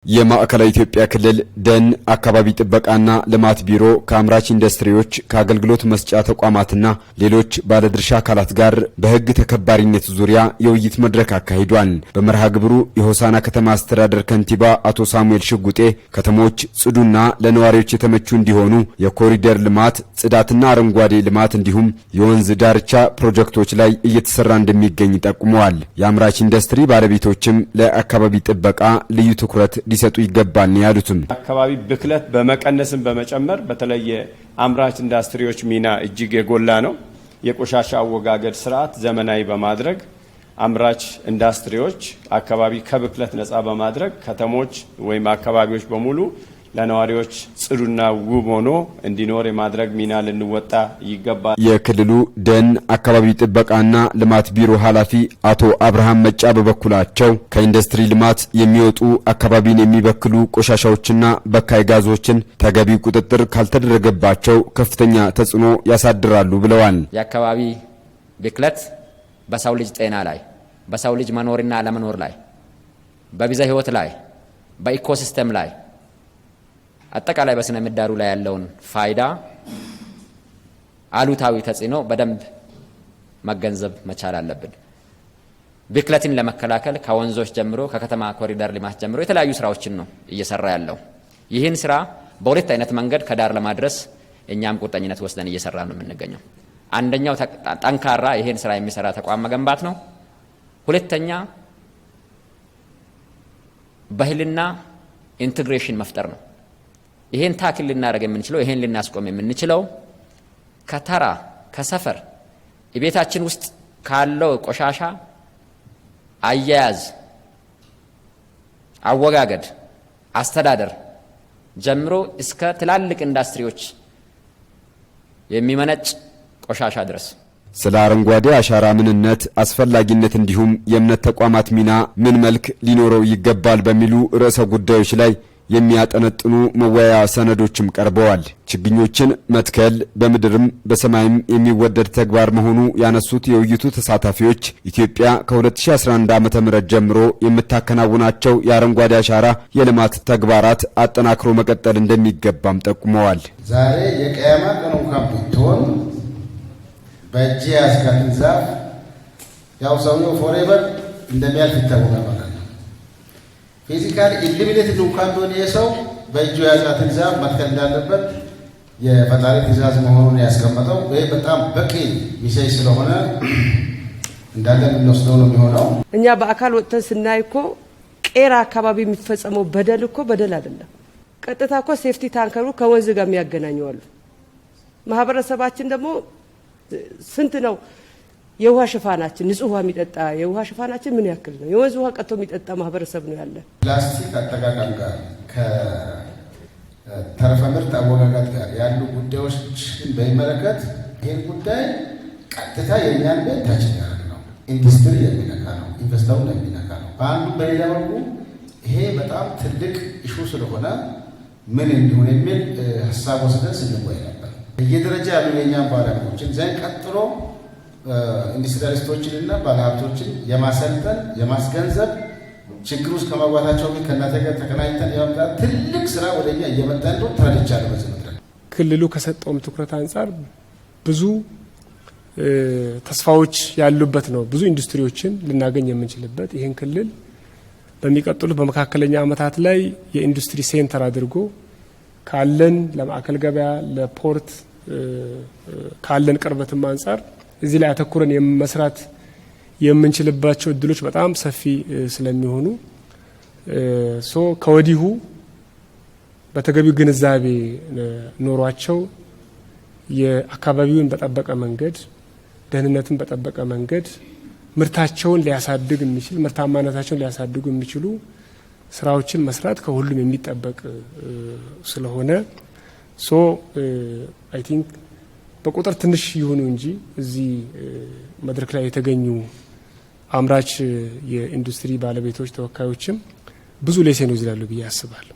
የማዕከላዊ ኢትዮጵያ ክልል ደን አካባቢ ጥበቃና ልማት ቢሮ ከአምራች ኢንዱስትሪዎች ከአገልግሎት መስጫ ተቋማትና ሌሎች ባለድርሻ አካላት ጋር በሕግ ተከባሪነት ዙሪያ የውይይት መድረክ አካሂዷል። በመርሃ ግብሩ የሆሳና ከተማ አስተዳደር ከንቲባ አቶ ሳሙኤል ሽጉጤ ከተሞች ጽዱና ለነዋሪዎች የተመቹ እንዲሆኑ የኮሪደር ልማት፣ ጽዳትና አረንጓዴ ልማት እንዲሁም የወንዝ ዳርቻ ፕሮጀክቶች ላይ እየተሰራ እንደሚገኝ ጠቁመዋል። የአምራች ኢንዱስትሪ ባለቤቶችም ለአካባቢ ጥበቃ ልዩ ትኩረት ሊሰጡ ይገባል ነው ያሉትም። አካባቢ ብክለት በመቀነስም በመጨመር በተለየ አምራች ኢንዱስትሪዎች ሚና እጅግ የጎላ ነው። የቆሻሻ አወጋገድ ስርዓት ዘመናዊ በማድረግ አምራች ኢንዱስትሪዎች አካባቢ ከብክለት ነፃ በማድረግ ከተሞች ወይም አካባቢዎች በሙሉ ለነዋሪዎች ጽዱና ውብ ሆኖ እንዲኖር የማድረግ ሚና ልንወጣ ይገባል። የክልሉ ደን አካባቢ ጥበቃና ልማት ቢሮ ኃላፊ አቶ አብርሃም መጫ በበኩላቸው ከኢንዱስትሪ ልማት የሚወጡ አካባቢን የሚበክሉ ቆሻሻዎችና በካይ ጋዞችን ተገቢው ቁጥጥር ካልተደረገባቸው ከፍተኛ ተጽዕኖ ያሳድራሉ ብለዋል። የአካባቢ ብክለት በሰው ልጅ ጤና ላይ፣ በሰው ልጅ መኖርና አለመኖር ላይ፣ በብዝሃ ሕይወት ላይ፣ በኢኮሲስተም ላይ አጠቃላይ በስነ ምህዳሩ ላይ ያለውን ፋይዳ አሉታዊ ተጽዕኖ በደንብ መገንዘብ መቻል አለብን። ብክለትን ለመከላከል ከወንዞች ጀምሮ ከከተማ ኮሪደር ልማት ጀምሮ የተለያዩ ስራዎችን ነው እየሰራ ያለው። ይህን ስራ በሁለት አይነት መንገድ ከዳር ለማድረስ እኛም ቁርጠኝነት ወስደን እየሰራ ነው የምንገኘው። አንደኛው ጠንካራ ይህን ስራ የሚሰራ ተቋም መገንባት ነው። ሁለተኛ ባህልና ኢንቴግሬሽን መፍጠር ነው። ይሄን ታክል ልናደርግ የምንችለው ይሄን ልናስቆም የምንችለው ከተራ ከሰፈር የቤታችን ውስጥ ካለው ቆሻሻ አያያዝ፣ አወጋገድ፣ አስተዳደር ጀምሮ እስከ ትላልቅ ኢንዱስትሪዎች የሚመነጭ ቆሻሻ ድረስ ስለ አረንጓዴ አሻራ ምንነት፣ አስፈላጊነት እንዲሁም የእምነት ተቋማት ሚና ምን መልክ ሊኖረው ይገባል በሚሉ ርዕሰ ጉዳዮች ላይ የሚያጠነጥኑ መወያያ ሰነዶችም ቀርበዋል። ችግኞችን መትከል በምድርም በሰማይም የሚወደድ ተግባር መሆኑ ያነሱት የውይይቱ ተሳታፊዎች ኢትዮጵያ ከ2011 ዓ.ም ጀምሮ የምታከናውናቸው የአረንጓዴ አሻራ የልማት ተግባራት አጠናክሮ መቀጠል እንደሚገባም ጠቁመዋል። ዛሬ የቀያማ ቀን እንኳን ብትሆን በእጅ ያዝካትን ዛፍ ያው ሰውየው ፎሬቨር እንደሚያልፍ ይታወቃል። ፊዚካሊ ኢሊሚኔትድ እንኳን ቢሆን የሰው በእጁ የያዛትን ዛፍ መትከል እንዳለበት የፈጣሪ ትእዛዝ መሆኑን ያስቀመጠው ይህ በጣም በቂ ሚሴጅ ስለሆነ እንዳለ የምንወስደው ነው የሚሆነው። እኛ በአካል ወጥተን ስናይ እኮ ቄራ አካባቢ የሚፈጸመው በደል እኮ በደል አይደለም። ቀጥታ እኮ ሴፍቲ ታንከሩ ከወንዝ ጋር የሚያገናኘዋሉ። ማህበረሰባችን ደግሞ ስንት ነው የውሃ ሽፋናችን፣ ንጹህ ውሃ የሚጠጣ የውሃ ሽፋናችን ምን ያክል ነው? የወንዝ ውሃ ቀጥቶ የሚጠጣ ማህበረሰብ ነው ያለ። ፕላስቲክ አጠቃቀም ጋር ከተረፈ ምርት አወጋገድ ጋር ያሉ ጉዳዮችን በሚመለከት ይህን ጉዳይ ቀጥታ የእኛን ቤት ታች ያደርግ ነው። ኢንዱስትሪ የሚነካ ነው፣ ኢንቨስተሩን የሚነካ ነው። በአንዱ በሌላ መልኩ ይሄ በጣም ትልቅ ኢሹ ስለሆነ ምን እንዲሆን የሚል ሀሳብ ወስደን ስንወያይ ነበር። በየደረጃ ያሉ የእኛን ባለሙያዎችን ዘንድ ቀጥሎ ኢንዱስትሪያሊስቶችንና ባለሀብቶችን የማሰልጠን የማስገንዘብ ችግር ውስጥ ከመግባታቸው ግን ከእናንተ ጋር ተቀናጅተን የማምጣት ትልቅ ስራ ወደኛ እየመጣ እንደው ተረድቻለሁ። በዚህ መድረክ ክልሉ ከሰጠውም ትኩረት አንጻር ብዙ ተስፋዎች ያሉበት ነው። ብዙ ኢንዱስትሪዎችን ልናገኝ የምንችልበት ይህን ክልል በሚቀጥሉት በመካከለኛ ዓመታት ላይ የኢንዱስትሪ ሴንተር አድርጎ ካለን ለማዕከል ገበያ ለፖርት ካለን ቅርበትም አንጻር እዚህ ላይ አተኩረን መስራት የምንችልባቸው እድሎች በጣም ሰፊ ስለሚሆኑ ከወዲሁ በተገቢው ግንዛቤ ኖሯቸው የአካባቢውን በጠበቀ መንገድ ደህንነትን በጠበቀ መንገድ ምርታቸውን ሊያሳድግ የሚችል ምርታማነታቸውን ሊያሳድጉ የሚችሉ ስራዎችን መስራት ከሁሉም የሚጠበቅ ስለሆነ አይ ቲንክ በቁጥር ትንሽ ይሁኑ እንጂ እዚህ መድረክ ላይ የተገኙ አምራች የኢንዱስትሪ ባለቤቶች ተወካዮችም ብዙ ሌሰን ይወስዳሉ ብዬ አስባለሁ።